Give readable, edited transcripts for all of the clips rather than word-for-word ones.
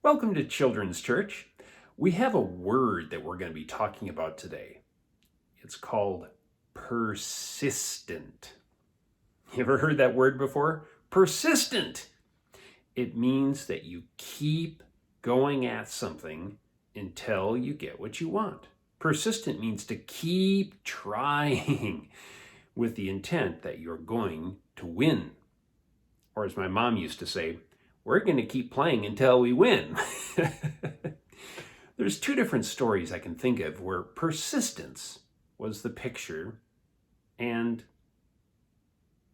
Welcome to Children's Church. We have a word that we're going to be talking about today. It's called persistent. You ever heard that word before? Persistent. It means that you keep going at something until you get what you want. Persistent means to keep trying with the intent that you're going to win. Or as my mom used to say, we're going to keep playing until we win. There's two different stories I can think of where persistence was the picture, and,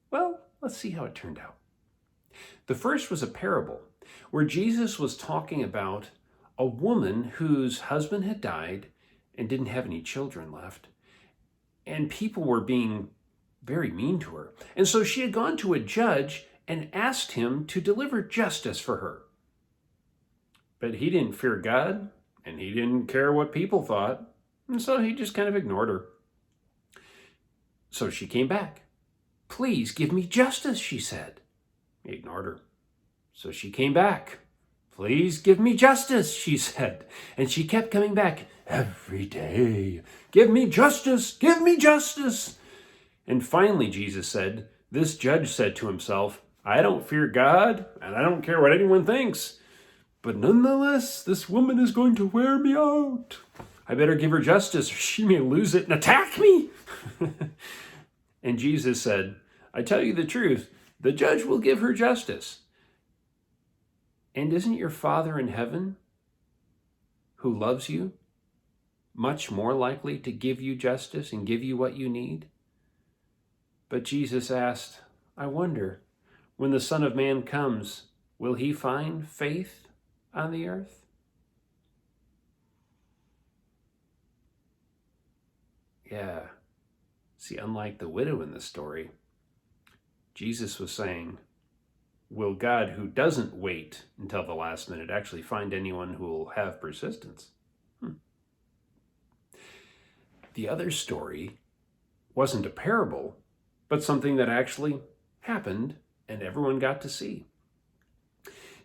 well, let's see how it turned out. The first was a parable where Jesus was talking about a woman whose husband had died and didn't have any children left, and people were being very mean to her. And so she had gone to a judge and asked him to deliver justice for her. But he didn't fear God, and he didn't care what people thought, and so he just kind of ignored her. So she came back. Please give me justice, she said. He ignored her. So she came back. Please give me justice, she said. And she kept coming back every day. Give me justice, give me justice. And finally, Jesus said, this judge said to himself, I don't fear God, and I don't care what anyone thinks. But nonetheless, this woman is going to wear me out. I better give her justice, or she may lose it and attack me. And Jesus said, I tell you the truth, the judge will give her justice. And isn't your Father in heaven, who loves you, much more likely to give you justice and give you what you need? But Jesus asked, I wonder, when the Son of Man comes, will he find faith on the earth? Yeah. See, unlike the widow in the story, Jesus was saying, will God, who doesn't wait until the last minute, actually find anyone who will have persistence? The other story wasn't a parable, but something that actually happened and everyone got to see.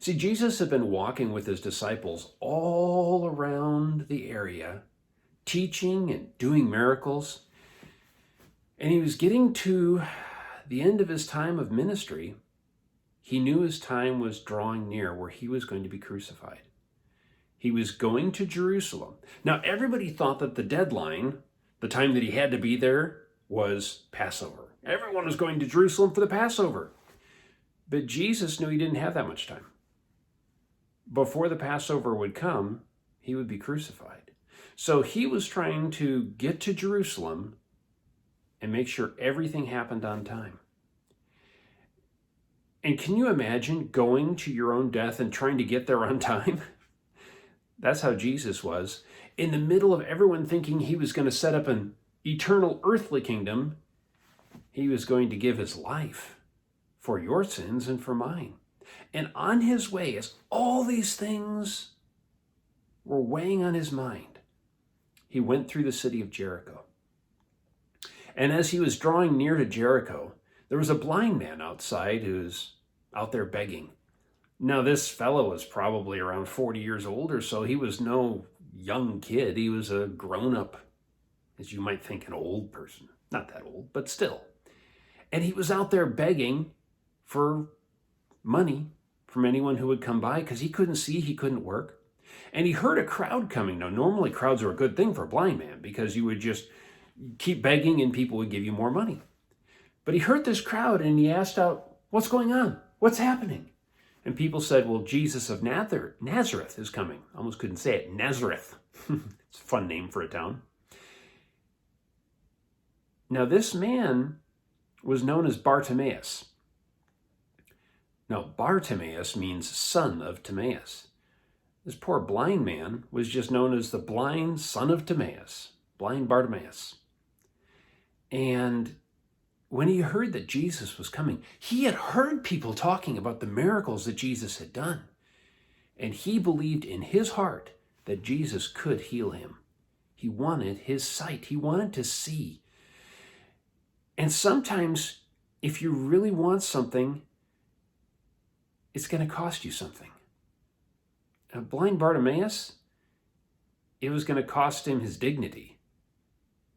See, Jesus had been walking with his disciples all around the area, teaching and doing miracles. And he was getting to the end of his time of ministry. He knew his time was drawing near where he was going to be crucified. He was going to Jerusalem. Now, everybody thought that the deadline, the time that he had to be there, was Passover. Everyone was going to Jerusalem for the Passover. But Jesus knew he didn't have that much time. Before the Passover would come, he would be crucified. So he was trying to get to Jerusalem and make sure everything happened on time. And can you imagine going to your own death and trying to get there on time? That's how Jesus was. In the middle of everyone thinking he was going to set up an eternal earthly kingdom, he was going to give his life for your sins and for mine. And on his way, as all these things were weighing on his mind, he went through the city of Jericho. And as he was drawing near to Jericho, there was a blind man outside who was out there begging. Now, this fellow was probably around 40 years old or so. He was no young kid. He was a grown-up, as you might think, an old person. Not that old, but still. And he was out there begging for money from anyone who would come by because he couldn't see, he couldn't work. And he heard a crowd coming. Now, normally crowds are a good thing for a blind man because you would just keep begging and people would give you more money. But he heard this crowd and he asked out, what's going on? What's happening? And people said, well, Jesus of Nazareth is coming. I almost couldn't say it. Nazareth. It's a fun name for a town. Now, this man was known as Bartimaeus. Now, Bartimaeus means son of Timaeus. This poor blind man was just known as the blind son of Timaeus, blind Bartimaeus. And when he heard that Jesus was coming, he had heard people talking about the miracles that Jesus had done. And he believed in his heart that Jesus could heal him. He wanted his sight. He wanted to see. And sometimes, if you really want something, it's going to cost you something. Blind Bartimaeus, it was going to cost him his dignity.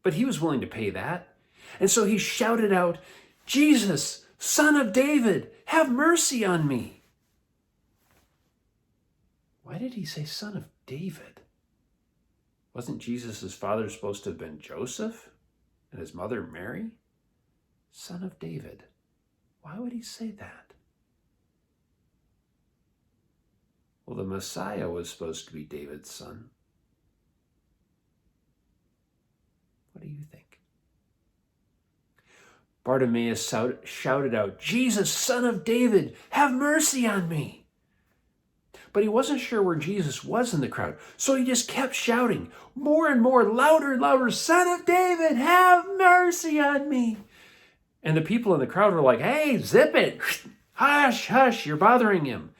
But he was willing to pay that. And so he shouted out, "Jesus, Son of David, have mercy on me." Why did he say Son of David? Wasn't Jesus' father supposed to have been Joseph and his mother Mary? Son of David. Why would he say that? Well, the Messiah was supposed to be David's son. What do you think? Bartimaeus shouted out, "Jesus, Son of David, have mercy on me." But he wasn't sure where Jesus was in the crowd, so he just kept shouting more and more, louder and louder, "Son of David, have mercy on me." And the people in the crowd were like, "Hey, zip it. Hush, hush, you're bothering him."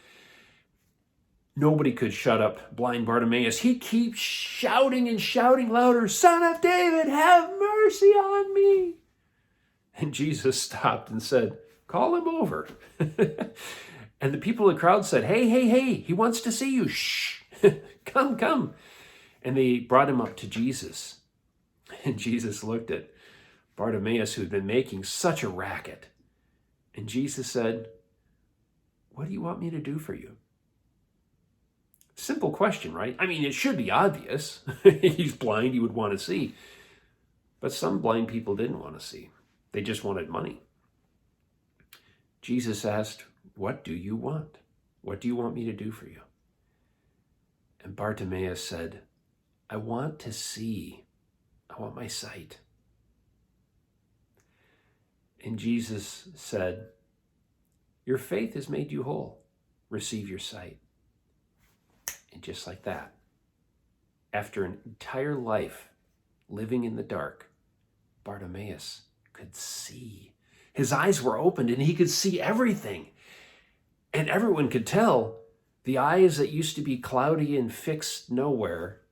Nobody could shut up blind Bartimaeus. He keeps shouting and shouting louder, "Son of David, have mercy on me." And Jesus stopped and said, "Call him over." And the people in the crowd said, "Hey, hey, hey, he wants to see you. Shh, come, come." And they brought him up to Jesus. And Jesus looked at Bartimaeus, who had been making such a racket. And Jesus said, "What do you want me to do for you?" Simple question, right? I mean, it should be obvious. He's blind, he would want to see. But some blind people didn't want to see. They just wanted money. Jesus asked, "What do you want? What do you want me to do for you?" And Bartimaeus said, "I want to see. I want my sight." And Jesus said, "Your faith has made you whole. Receive your sight." And just like that, after an entire life living in the dark, Bartimaeus could see. His eyes were opened and he could see everything. And everyone could tell the eyes that used to be cloudy and fixed nowhere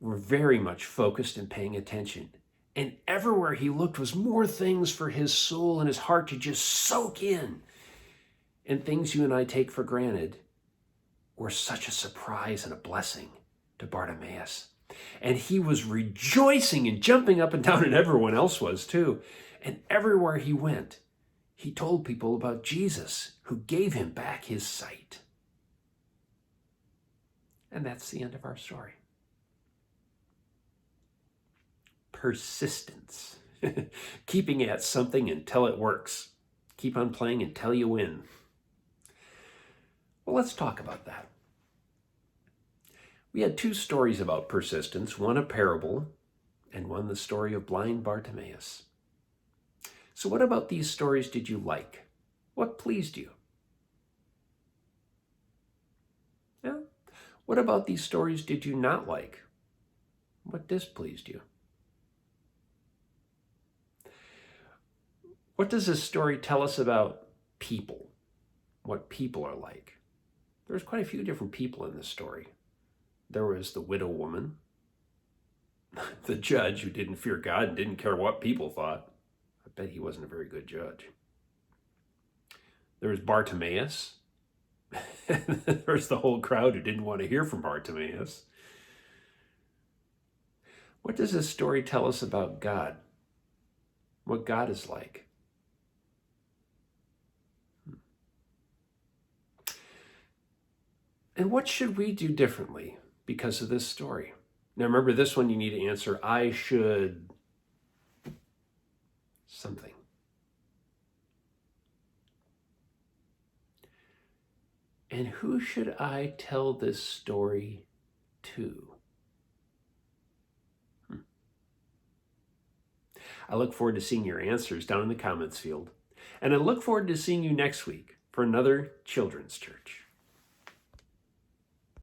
were very much focused and paying attention. And everywhere he looked was more things for his soul and his heart to just soak in. And things you and I take for granted were such a surprise and a blessing to Bartimaeus. And he was rejoicing and jumping up and down, and everyone else was too. And everywhere he went, he told people about Jesus, who gave him back his sight. And that's the end of our story. Persistence. Keeping at something until it works. Keep on playing until you win. Well, let's talk about that. We had two stories about persistence, one a parable and one the story of blind Bartimaeus. So what about these stories did you like? What pleased you? Yeah. What about these stories did you not like? What displeased you? What does this story tell us about people? What people are like? There's quite a few different people in this story. There was the widow woman, the judge who didn't fear God and didn't care what people thought. I bet he wasn't a very good judge. There was Bartimaeus. There was the whole crowd who didn't want to hear from Bartimaeus. What does this story tell us about God? What God is like? And what should we do differently because of this story? Now remember, this one you need to answer, I should something. And who should I tell this story to? I look forward to seeing your answers down in the comments field. And I look forward to seeing you next week for another Children's Church.